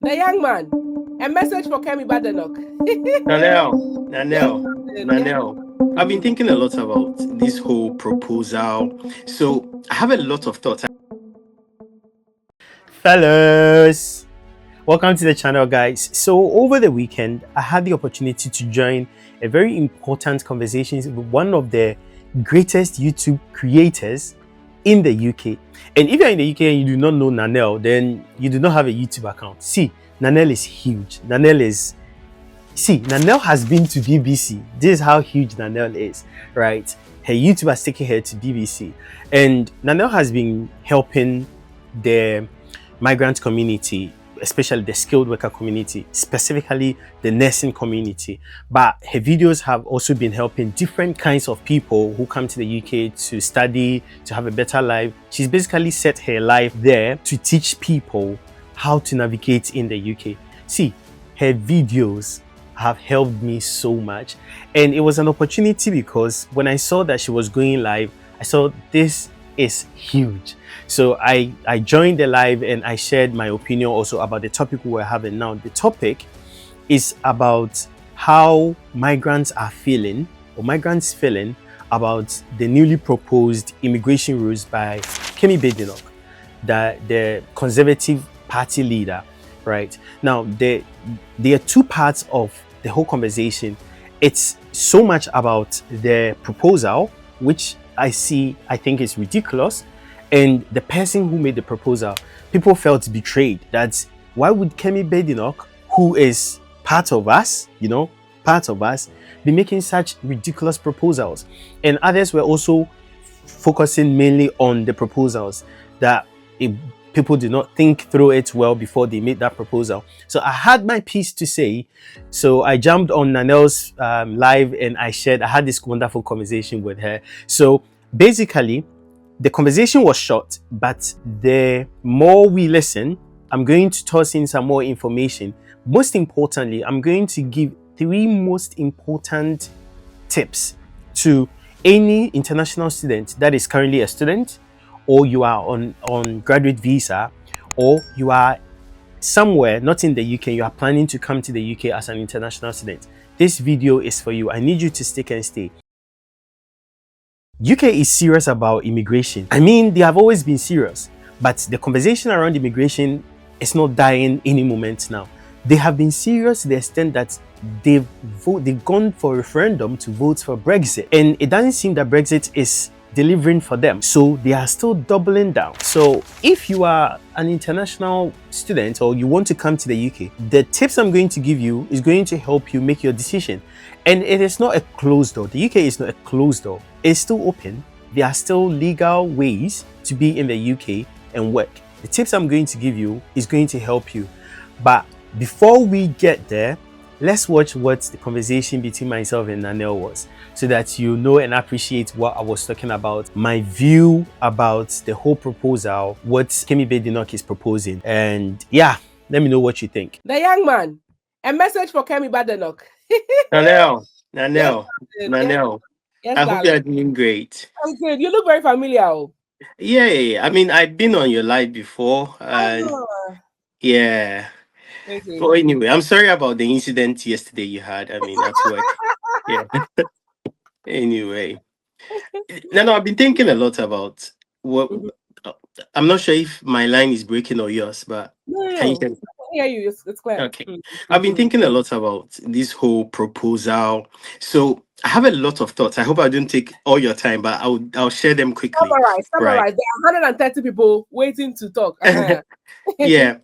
The young man. A message for Kemi Badenoch. Nanelle. I've been thinking a lot about this whole proposal. So I have a lot of thoughts. Fellas, welcome to the channel, guys. So over the weekend I had the opportunity to join a very important conversation with one of the greatest YouTube creators in the UK. And if you're in the UK and you do not know Nanelle, then you do not have a YouTube account. See, Nanelle is huge. Nanelle has been to BBC. This is how huge Nanelle is, right? Her YouTube has taken her to BBC, and Nanelle has been helping the migrant community, especially the skilled worker community, specifically the nursing community. But her videos have also been helping different kinds of people who come to the UK to study, to have a better life. She's basically set her life there to teach people how to navigate in the UK. See, her videos have helped me so much, and it was an opportunity because when I saw that she was going live, I saw this is huge. So I joined the live and I shared my opinion also about the topic we're having now. The topic is about how migrants are feeling, or migrants feeling, about the newly proposed immigration rules by Kemi Badenoch, the Conservative Party leader. Right now, there are two parts of the whole conversation. It's so much about the proposal, which I think is ridiculous, and the person who made the proposal. People felt betrayed. That why would Kemi Badenoch, who is part of us, be making such ridiculous proposals? And others were also focusing mainly on the proposals, that people did not think through it well before they made that proposal. So I had my piece to say. So I jumped on Nanelle's live and I had this wonderful conversation with her. So basically, the conversation was short, but the more we listen, I'm going to toss in some more information. Most importantly, I'm going to give 3 most important tips to any international student that is currently a student, or you are on graduate visa, or you are somewhere not in the UK, you are planning to come to the UK as an international student. This video is for you. I need you to stick and stay. UK is serious about immigration. I mean, they have always been serious, but the conversation around immigration is not dying any moment now. They have been serious to the extent that they've gone for a referendum to vote for Brexit, and it doesn't seem that Brexit is delivering for them, so they are still doubling down. So if you are an international student or you want to come to the UK, the tips I'm going to give you is going to help you make your decision. And it is not a closed door. The UK is not a closed door. It's still open. There are still legal ways to be in the UK and work. The tips I'm going to give you is going to help you. But before we get there, let's watch what the conversation between myself and Nanelle was, so that you know and appreciate what I was talking about, my view about the whole proposal, what Kemi Badenoch is proposing. And yeah, let me know what you think. The young man. A message for Kemi Badenoch. Nanelle. Yes, I hope you're doing great. I'm good. You look very familiar. Yeah, I mean, I've been on your live before, and yeah. Okay. But anyway, I'm sorry about the incident yesterday you had. I mean, that's work. Yeah. Anyway, no, I've been thinking a lot about what. I'm not sure if my line is breaking or yours, but can you I hear you. It's clear. Okay. I've been thinking a lot about this whole proposal. So I have a lot of thoughts. I hope I don't take all your time, but I'll share them quickly. Summarize. Right. There are 130 people waiting to talk. Yeah.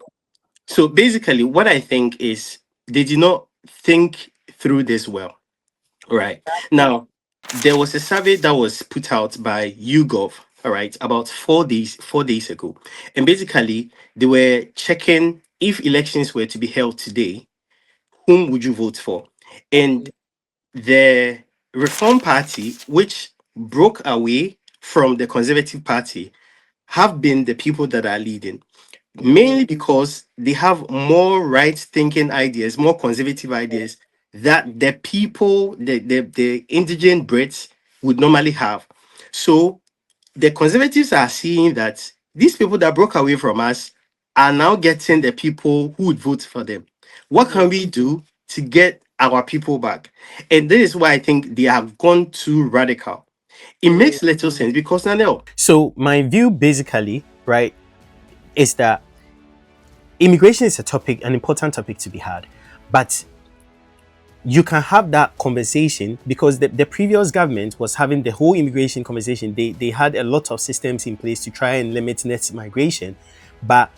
So basically, what I think is they did not think through this well. Right. Now, there was a survey that was put out by YouGov, all right, about 4 days ago. And basically, they were checking if elections were to be held today, whom would you vote for? And the Reform Party, which broke away from the Conservative Party, have been the people that are leading, mainly because they have more right-thinking ideas, more conservative ideas that the people, the indigent Brits would normally have. So the Conservatives are seeing that these people that broke away from us are now getting the people who would vote for them. What can we do to get our people back? And this is why I think they have gone too radical. It makes little sense because Nanelle. So my view basically, right, is that immigration is an important topic to be had, but you can have that conversation because the previous government was having the whole immigration conversation. They had a lot of systems in place to try and limit net migration, but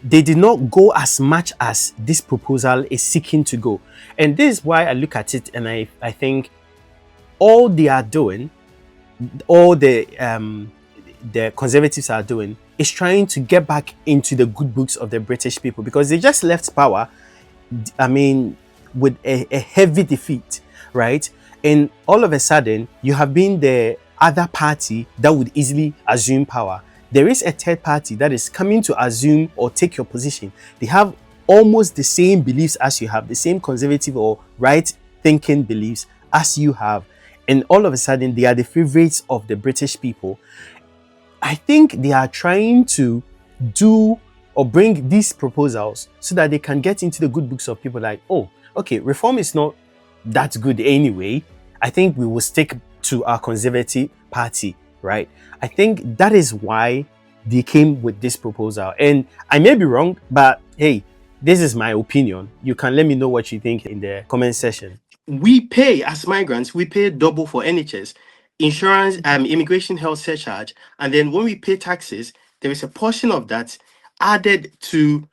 they did not go as much as this proposal is seeking to go. And this is why I look at it and I think all they are doing, all the Conservatives are doing, is trying to get back into the good books of the British people because they just left power, I mean, with a heavy defeat, right? And all of a sudden, you have been the other party that would easily assume power. There is a third party that is coming to assume or take your position. They have almost the same beliefs as you have, the same conservative or right-thinking beliefs as you have. And all of a sudden, they are the favorites of the British people. I think they are trying to do or bring these proposals so that they can get into the good books of people like, oh, okay, reform is not that good anyway. I think we will stick to our Conservative Party, right? I think that is why they came with this proposal. And I may be wrong, but hey, this is my opinion. You can let me know what you think in the comment section. We pay as migrants, we pay double for NHS, insurance, immigration health surcharge, and then when we pay taxes, there is a portion of that added to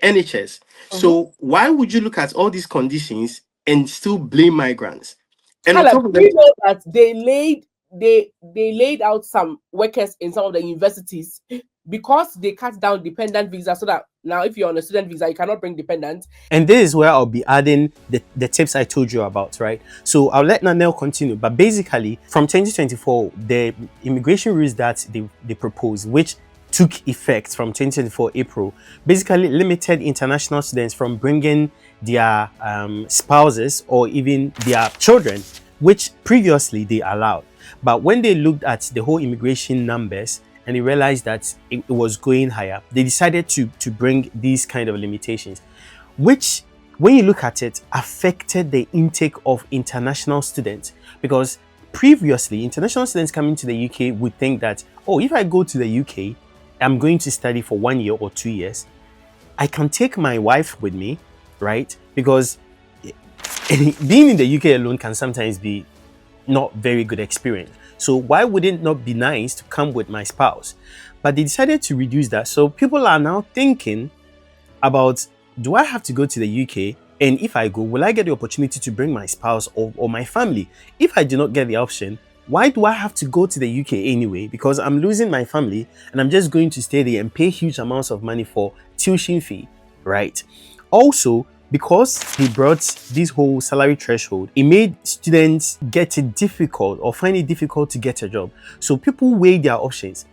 NHS. So why would you look at all these conditions and still blame migrants? And on top of we know that they laid out some workers in some of the universities because they cut down dependent visa, so that now if you're on a student visa, you cannot bring dependents. And this is where I'll be adding the tips I told you about, right? So I'll let Nanelle continue. But basically, from 2024, the immigration rules that they proposed, which took effect from 2024 April, basically limited international students from bringing their spouses or even their children, which previously they allowed. But when they looked at the whole immigration numbers and they realized that it was going higher, they decided to bring these kind of limitations, which, when you look at it, affected the intake of international students. Because previously, international students coming to the UK would think that, oh, if I go to the UK, I'm going to study for 1 year or 2 years, I can take my wife with me, right? Because being in the UK alone can sometimes be not very good experience. So why would it not be nice to come with my spouse? But they decided to reduce that. So people are now thinking about, do I have to go to the UK? And if I go, will I get the opportunity to bring my spouse or my family? If I do not get the option, why do I have to go to the UK anyway? Because I'm losing my family and I'm just going to stay there and pay huge amounts of money for tuition fee, right? Also, because they brought this whole salary threshold, it made students get it difficult or find it difficult to get a job. So people weigh their options.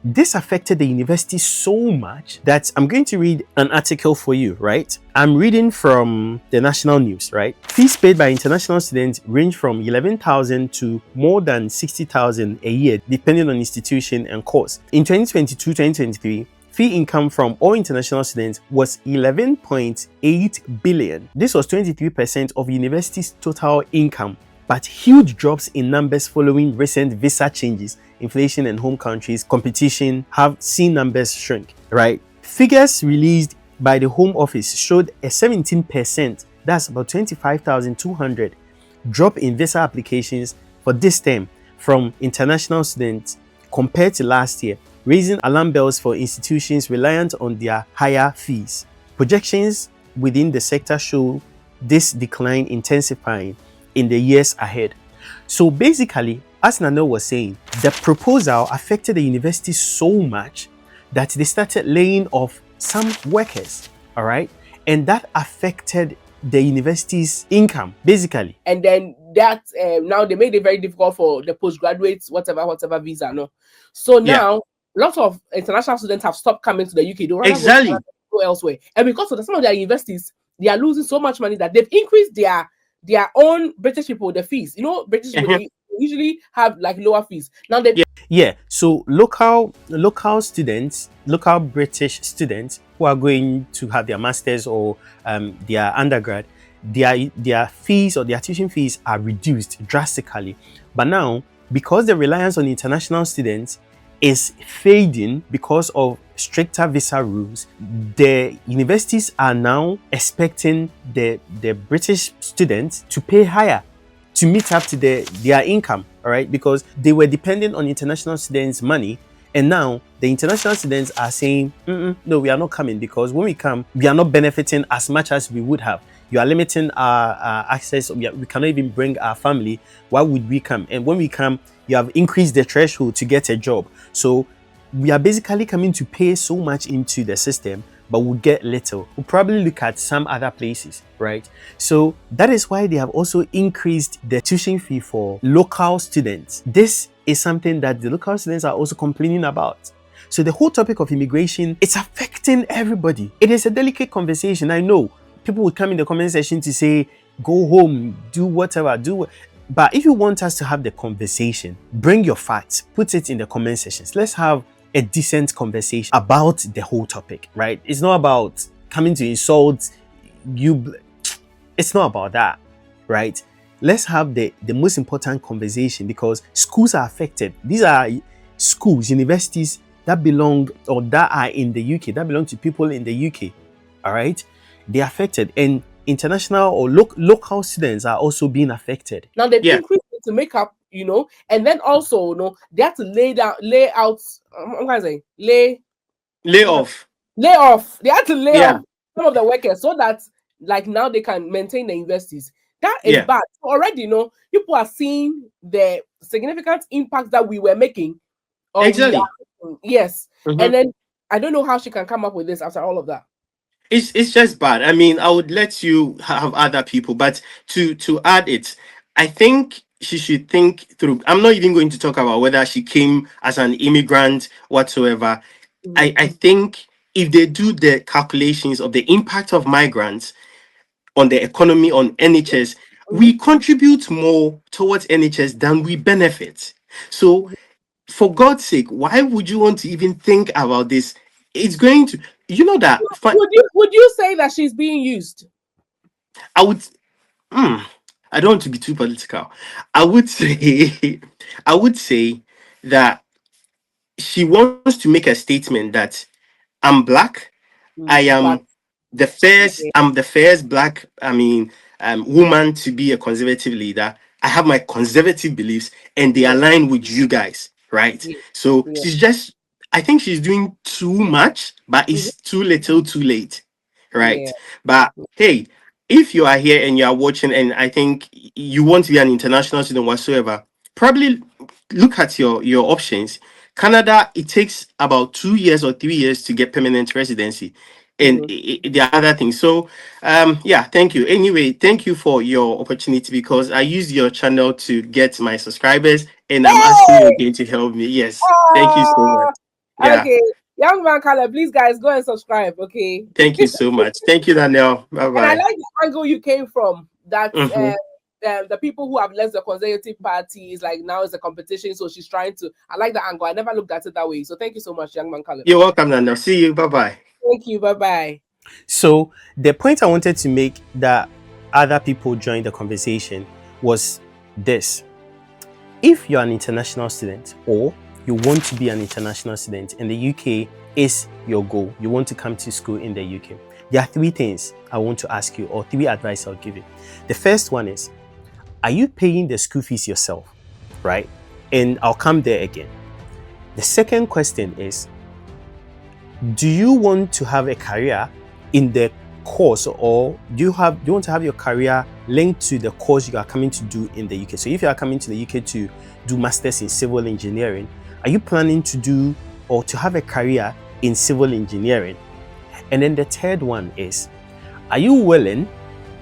This affected the university so much that I'm going to read an article for you, right? I'm reading from the national news, right? Fees paid by international students range from 11,000 to more than 60,000 a year, depending on institution and course. In 2022-2023, fee income from all international students was 11.8 billion. This was 23% of university's total income, but huge drops in numbers following recent visa changes, inflation, and home countries' competition have seen numbers shrink, right? Figures released by the Home Office showed a 17%, that's about 25,200, drop in visa applications for this term from international students compared to last year, raising alarm bells for institutions reliant on their higher fees. Projections within the sector show this decline intensifying in the years ahead. So basically, as Nanelle was saying, the proposal affected the university so much that they started laying off some workers, all right? And that affected the university's income, basically. And then that, now they made it very difficult for the postgraduates, whatever visa, no? So now, lots of international students have stopped coming to the UK. They rather go elsewhere. And because of some of their universities, they are losing so much money that they've increased their own British people, the fees. You know, British people, they usually have like lower fees. Now they Yeah, so local students, local British students who are going to have their masters or their undergrad, their fees or their tuition fees are reduced drastically. But now, because the reliance on international students is fading because of stricter visa rules, the universities are now expecting the British students to pay higher to meet up to their income, all right? Because they were dependent on international students' money, and now the international students are saying, no, we are not coming, because when we come, we are not benefiting as much as we would have. You are limiting our access. We cannot even bring our family. Why would we come? And when we come, you have increased the threshold to get a job. So we are basically coming to pay so much into the system, but we'll get little. We'll probably look at some other places, right? So that is why they have also increased the tuition fee for local students. This is something that the local students are also complaining about. So the whole topic of immigration, it's affecting everybody. It is a delicate conversation. I know people will come in the comment section to say, go home, do whatever, but if you want us to have the conversation, bring your facts, put it in the comment sections. Let's have a decent conversation about the whole topic, right? It's not about coming to insult you. It's not about that, right? Let's have the most important conversation, because schools are affected. These are schools, universities that belong or that are in the UK, that belong to people in the UK, all right? They're affected, and international or local students are also being affected. Now they've increased it to make up, and then also, they have to lay out. I'm going to say lay off. They have to lay off some of the workers so that, like, now they can maintain the universities. That is bad. So already, people are seeing the significant impact that we were making. Exactly. Yes. Mm-hmm. And then I don't know how she can come up with this after all of that. It's just bad. I mean, I would let you have other people, but to add it, I think she should think through. I'm not even going to talk about whether she came as an immigrant whatsoever. Mm-hmm. I think if they do the calculations of the impact of migrants on the economy, on NHS, mm-hmm. we contribute more towards NHS than we benefit. So, for God's sake, why would you want to even think about this? It's going to, that. Would you say that she's being used? I would. I don't want to be too political. I would say that she wants to make a statement that I'm black. I am the first. I'm the first black. Woman to be a conservative leader. I have my conservative beliefs, and they align with you guys, right? So she's just. I think she's doing too much, but it's too little, too late, right? Yeah. But hey, if you are here and you are watching, and I think you want to be an international student whatsoever, probably look at your options. Canada, it takes about 2 years or 3 years to get permanent residency, and there are other things. So, thank you. Anyway, thank you for your opportunity, because I used your channel to get my subscribers, and I'm asking you again to help me. Yes, thank you so much. Yeah. Okay, young man Caleb, please guys go and subscribe. Okay. Thank you so much. Thank you, Nanelle. Bye bye. And I like the angle you came from. That the people who have left the Conservative Party is like now it's a competition, so she's trying to. I like the angle. I never looked at it that way. So thank you so much, young man Caleb. You're welcome, Nanelle. See you. Bye bye. Thank you. Bye bye. So the point I wanted to make that other people joined the conversation was this: if you're an international student, or you want to be an international student, and the UK is your goal, you want to come to school in the UK, there are 3 things I want to ask you, or 3 advice I'll give you. The first one is, are you paying the school fees yourself, right? And I'll come there again. The second question is, do you want to have a career in the course, or do you want to have your career linked to the course you are coming to do in the UK? So if you are coming to the UK to do masters in civil engineering, are you planning to do or to have a career in civil engineering? And then the third one is, are you willing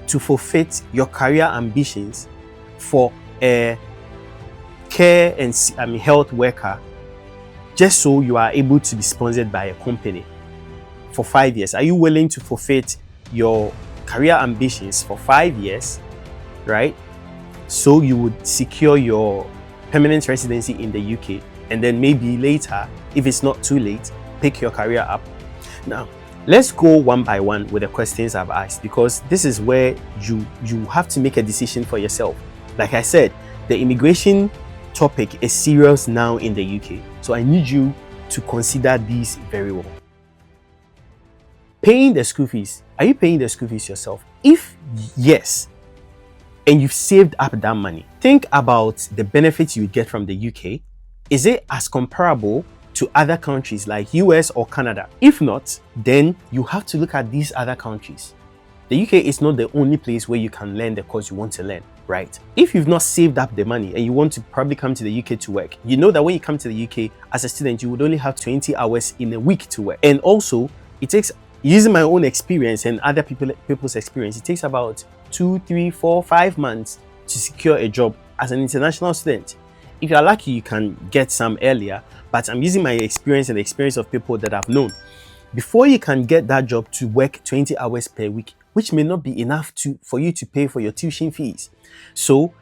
to forfeit your career ambitions for a care and health worker just so you are able to be sponsored by a company for 5 years? Are you willing to forfeit your career ambitions for 5 years, right? So you would secure your permanent residency in the UK, and then maybe later, if it's not too late, pick your career up. Now, let's go one by one with the questions I've asked, because this is where you have to make a decision for yourself. Like I said, the immigration topic is serious now in the UK, so I need you to consider these very well. Paying the school fees. Are you paying the school fees yourself? If yes, and you've saved up that money, think about the benefits you get from the UK. Is it as comparable to other countries like US or Canada? If not, then you have to look at these other countries. The UK is not the only place where you can learn the course you want to learn, right? If you've not saved up the money and you want to probably come to the UK to work, you know that when you come to the UK as a student, you would only have 20 hours in a week to work. And also, it takes, using my own experience and other people's experience, it takes about 2, 3, 4, 5 months to secure a job as an international student. If you're lucky, you can get some earlier, but I'm using my experience and the experience of people that I've known. Before you can get that job to work 20 hours per week, which may not be enough for you to pay for your tuition fees. So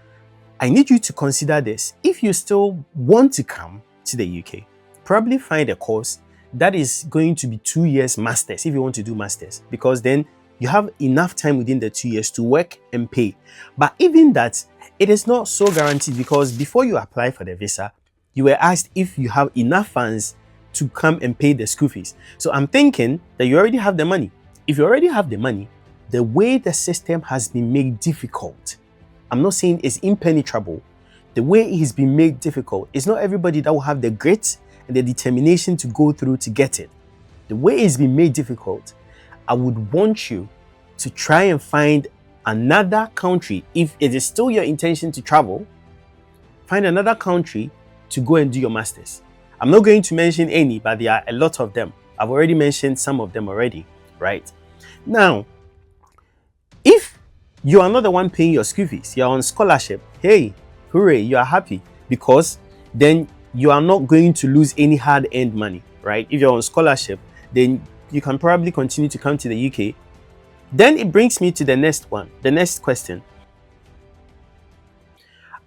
I need you to consider this. If you still want to come to the UK, probably find a course that is going to be 2 years masters if you want to do masters, because then you have enough time within the 2 years to work and pay. But even that, it is not so guaranteed, because before you apply for the visa, you were asked if you have enough funds to come and pay the school fees. So I'm thinking that you already have the money. If you already have the money, the way the system has been made difficult, I'm not saying it's impenetrable. The way it has been made difficult, it's not everybody that will have the grit and the determination to go through to get it. The way it's been made difficult, I would want you to try and find another country. If it is still your intention to travel, find another country to go and do your masters. I'm not going to mention any, but there are a lot of them. I've already mentioned some of them already, right? Now, if you are not the one paying your school fees, you're on scholarship, hey, hooray, you are happy, because then you are not going to lose any hard-earned money, right? If you're on scholarship, then you can probably continue to come to the UK. Then it brings me to the next one, the next question.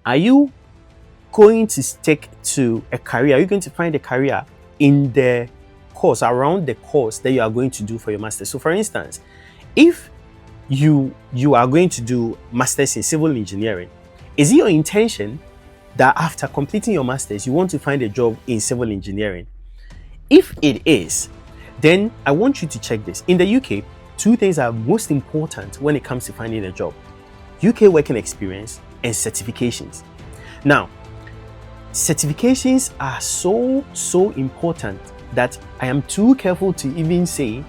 Are you going to stick to a career? Are you going to find a career in the course, around the course that you are going to do for your master's? So for instance, if you are going to do masters in civil engineering, is it your intention that after completing your masters, you want to find a job in civil engineering? If it is, then I want you to check this. In the UK, 2 things are most important when it comes to finding a job: UK working experience and certifications. Now, certifications are so important that I am too careful to even say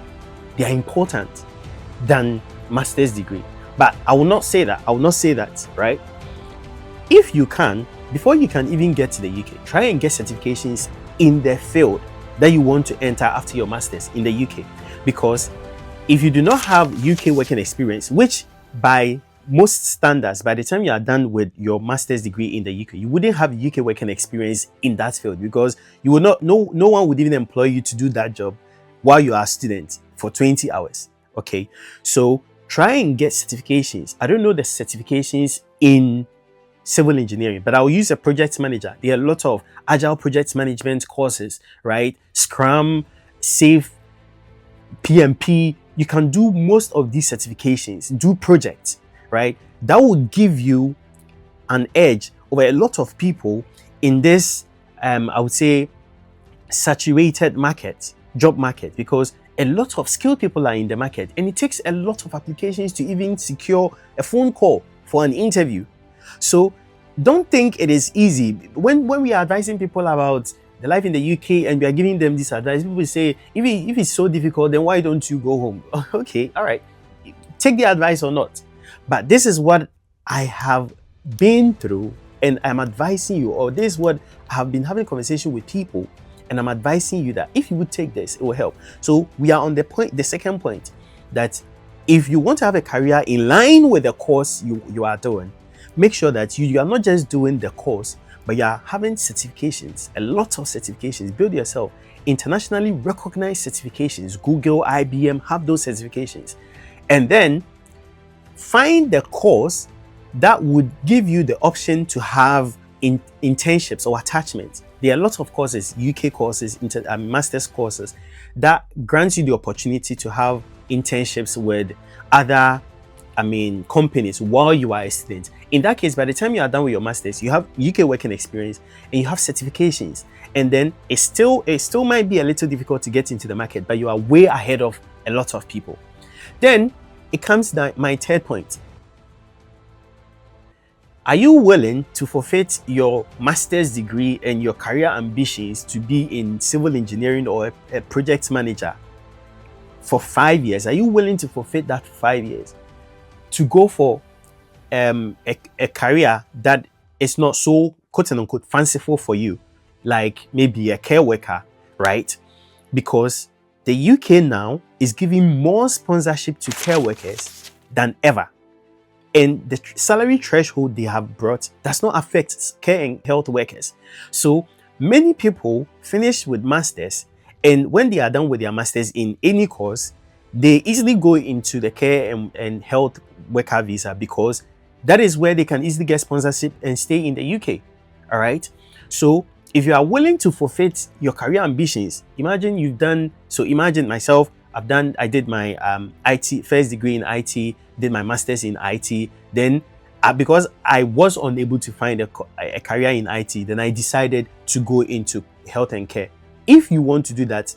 they are important than master's degree. But I will not say that. I will not say that, right? If you can, before you can even get to the UK, try and get certifications in the field that you want to enter after your masters in the UK. Because if you do not have UK working experience, which by most standards, by the time you are done with your master's degree in the UK, you wouldn't have UK working experience in that field, because you will not, no one would even employ you to do that job while you are a student for 20 hours. Okay, so try and get certifications. I don't know the certifications in civil engineering, but I'll use a project manager. There are a lot of agile project management courses, right? Scrum, SAFe, PMP. You can do most of these certifications, do projects, right? That will give you an edge over a lot of people in this, I would say, saturated market, job market, because a lot of skilled people are in the market, and it takes a lot of applications to even secure a phone call for an interview. So don't think it is easy. When we are advising people about the life in the UK and we are giving them this advice, people say, if it's so difficult, then why don't you go home? Okay, all right, take the advice or not. But this is what I have been through, and I'm advising you, or this is what I have been having conversation with people, and I'm advising you that if you would take this, it will help. So we are on the second point, that if you want to have a career in line with the course you are doing, make sure that you are not just doing the course, but you are having certifications, a lot of certifications. Build yourself internationally recognized certifications. Google, IBM, have those certifications. And then find the course that would give you the option to have internships or attachments. There are lots of courses, UK courses, master's courses, that grants you the opportunity to have internships with other companies while you are a student. In that case, by the time you are done with your masters, you have UK working experience and you have certifications. And then it still might be a little difficult to get into the market, but you are way ahead of a lot of people. Then it comes to my third point. Are you willing to forfeit your master's degree and your career ambitions to be in civil engineering or a project manager for 5 years? Are you willing to forfeit that 5 years to go for a career that is not so quote unquote fanciful for you, like maybe a care worker, right? Because the UK now is giving more sponsorship to care workers than ever. And the salary threshold they have brought does not affect care and health workers. So many people finish with masters, and when they are done with their masters in any course, they easily go into the care and health worker visa, because that is where they can easily get sponsorship and stay in the UK. All right. So if you are willing to forfeit your career ambitions, imagine myself, I did my IT first degree in IT, did my master's in IT. Then because I was unable to find a career in IT, then I decided to go into health and care. If you want to do that,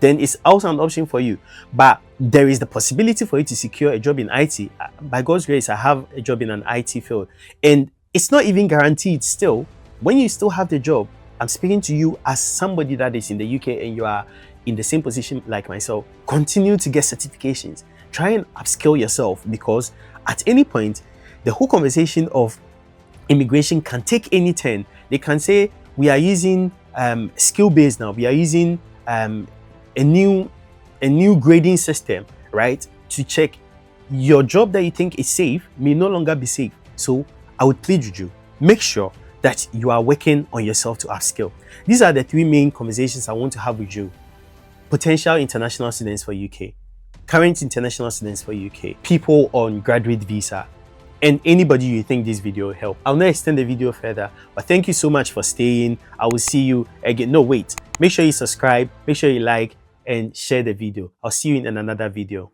then it's also an option for you. But there is the possibility for you to secure a job in IT. By God's grace, I have a job in an IT field. And it's not even guaranteed still. When you still have the job, I'm speaking to you as somebody that is in the UK and you are in the same position like myself. Continue to get certifications. Try and upskill yourself, because at any point, the whole conversation of immigration can take any turn. They can say, we are using skill-based now. We are using a new grading system, right? To check your job that you think is safe may no longer be safe. So I would plead with you, make sure that you are working on yourself to upskill. These are the three main conversations I want to have with you. Potential international students for UK, current international students for UK, people on graduate visa, and anybody you think this video will help. I'll not extend the video further, but thank you so much for staying. I will see you again. No, wait. Make sure you subscribe, make sure you like, and share the video. I'll see you in another video.